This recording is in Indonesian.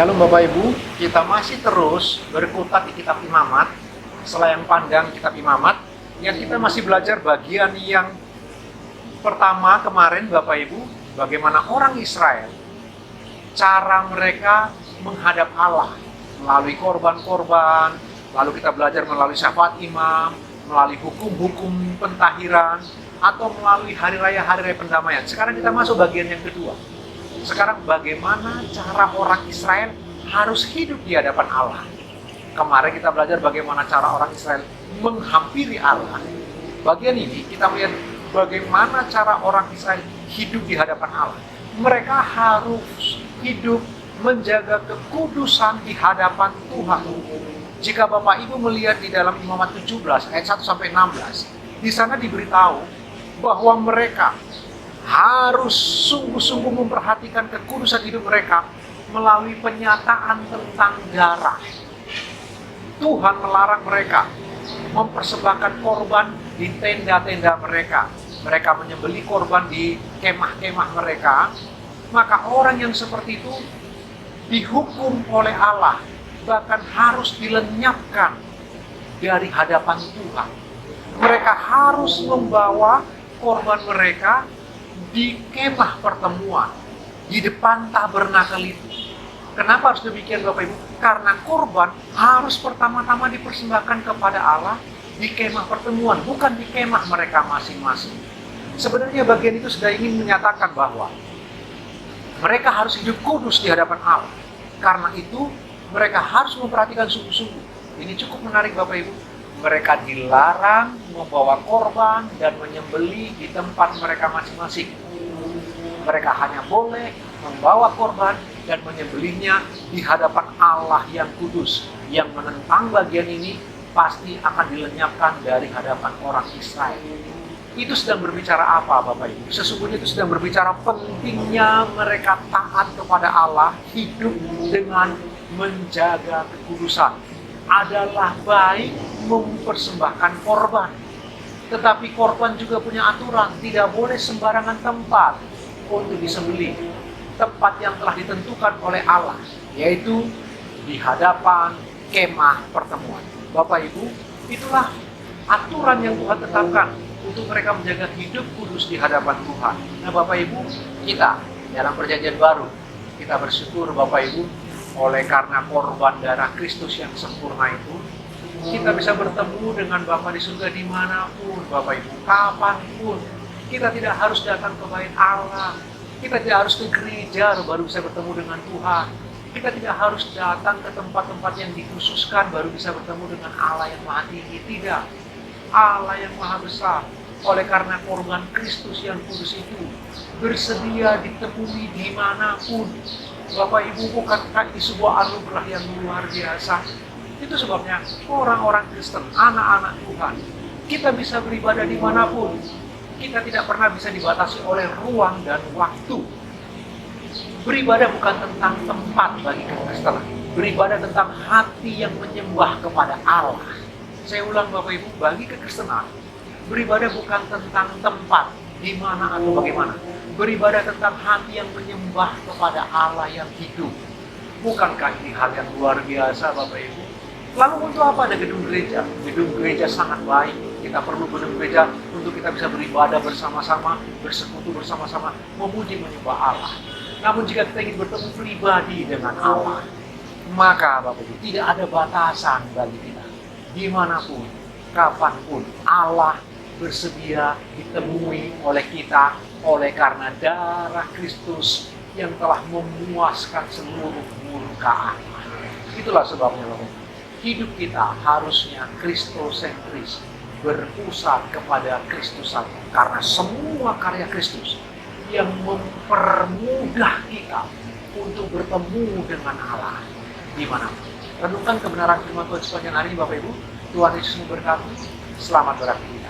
Shalom Bapak Ibu, kita masih terus berkutat di kitab Imamat, selayang pandang kitab Imamat, yang kita masih belajar bagian yang pertama kemarin Bapak Ibu, bagaimana orang Israel, cara mereka menghadap Allah, melalui korban-korban, lalu kita belajar melalui syafaat imam, melalui hukum-hukum pentahiran, atau melalui hari raya pendamaian. Sekarang kita masuk bagian yang kedua. Sekarang bagaimana cara orang Israel harus hidup di hadapan Allah. Kemarin kita belajar bagaimana cara orang Israel menghampiri Allah. Bagian ini kita melihat bagaimana cara orang Israel hidup di hadapan Allah. Mereka harus hidup menjaga kekudusan di hadapan Tuhan. Jika Bapak Ibu melihat di dalam Imamat 17 ayat 1-16, di sana diberitahu bahwa mereka harus sungguh-sungguh memperhatikan kekudusan hidup mereka melalui penyataan tentang darah. Tuhan melarang mereka mempersembahkan korban di tenda-tenda mereka. Mereka menyembelih korban di kemah-kemah mereka. Maka orang yang seperti itu dihukum oleh Allah, bahkan harus dilenyapkan dari hadapan Tuhan. Mereka harus membawa korban mereka di kemah pertemuan, di depan tabernakel itu. Kenapa harus demikian Bapak Ibu? Karena korban harus pertama-tama dipersembahkan kepada Allah di kemah pertemuan, bukan di kemah mereka masing-masing. Sebenarnya bagian itu sudah ingin menyatakan bahwa mereka harus hidup kudus di hadapan Allah. Karena itu mereka harus memperhatikan sungguh-sungguh. Ini cukup menarik Bapak Ibu. Mereka dilarang membawa korban dan menyembelih di tempat mereka masing-masing. Mereka hanya boleh membawa korban dan menyembelihnya di hadapan Allah yang kudus. Yang menentang bagian ini pasti akan dilenyapkan dari hadapan orang Israel. Itu sedang berbicara apa Bapak Ibu? Sesungguhnya itu sedang berbicara pentingnya mereka taat kepada Allah, hidup dengan menjaga kekudusan. Adalah baik mempersembahkan korban. Tetapi korban juga punya aturan, tidak boleh sembarangan tempat untuk disembelih. Tempat yang telah ditentukan oleh Allah, yaitu di hadapan kemah pertemuan. Bapak Ibu, itulah aturan yang Tuhan tetapkan untuk mereka menjaga hidup kudus di hadapan Tuhan. Nah Bapak Ibu, kita dalam perjanjian baru, kita bersyukur Bapak Ibu, oleh karena korban darah Kristus yang sempurna itu, kita bisa bertemu dengan Bapa di surga dimanapun Bapak Ibu, kapanpun. Kita tidak harus datang ke bait Allah, kita tidak harus ke gereja baru bisa bertemu dengan Tuhan. Kita tidak harus datang ke tempat-tempat yang dikhususkan baru bisa bertemu dengan Allah yang maha tinggi. Tidak, Allah yang maha besar. Oleh karena korban Kristus yang kudus itu bersedia ditemui dimanapun. Bapak Ibu, bukankah ini sebuah anugerah yang luar biasa? Itu sebabnya orang-orang Kristen, anak-anak Tuhan, kita bisa beribadah dimanapun. Kita tidak pernah bisa dibatasi oleh ruang dan waktu. Beribadah bukan tentang tempat bagi kekristenan. Beribadah tentang hati yang menyembah kepada Allah. Saya ulang Bapak Ibu, bagi kekristenan, beribadah bukan tentang tempat, di mana atau bagaimana. Beribadah tentang hati yang menyembah kepada Allah yang hidup. Bukankah ini hal yang luar biasa Bapak Ibu? Lalu untuk apa ada gedung gereja? Gedung gereja sangat baik. Kita perlu gedung gereja untuk kita bisa beribadah bersama-sama, bersekutu bersama-sama, memuji menyembah Allah. Namun jika kita ingin bertemu pribadi dengan Allah, maka Bapak Ibu, tidak ada batasan bagi kita. Dimanapun, kapanpun, Allah bersedia ditemui oleh kita oleh karena darah Kristus yang telah memuaskan seluruh murka Allah. Itulah sebabnya Bapak Ibu, hidup kita harusnya kristosentris, berpusat kepada Kristus saja. Karena semua karya Kristus yang mempermudah kita untuk bertemu dengan Allah dimanapun. Renungkan kebenaran firman Tuhan sepanjang hari Bapak Ibu. Tuhan Yesus memberkati. Selamat beraktivitas.